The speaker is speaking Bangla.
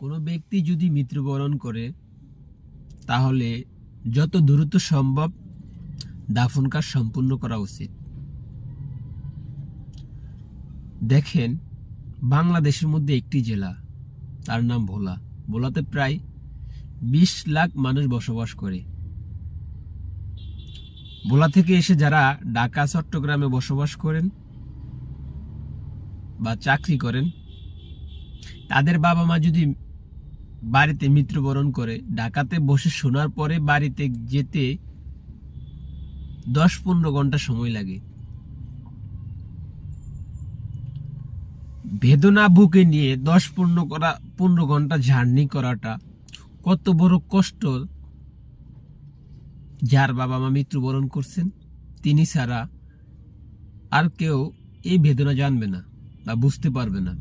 কোনো ব্যক্তি যদি মৃত্যুবরণ করে তাহলে যত দ্রুত সম্ভব দাফন কাজ সম্পূর্ণ করা উচিত। দেখেন, বাংলাদেশের মধ্যে একটি জেলা, তার নাম ভোলা। ভোলাতে প্রায় 20 লাখ মানুষ বসবাস করে। ভোলা থেকে এসে যারা ঢাকা চট্টগ্রামে বসবাস করেন বা চাকরি করেন, তাদের বাবা মা যদি বাড়িতে মৃত্যুবরণ করে, ঢাকাতে বসে শোনার পরে বাড়িতে যেতে 10-15 ঘন্টা সময় লাগে। বেদনা বুকে নিয়ে 10-15 ঘন্টা জার্নি করাটা কত বড় কষ্ট। যার বাবা মা মৃত্যুবরণ করছেন, তিনি ছাড়া আর কেউ এই বেদনা জানবে না বা বুঝতে পারবে না।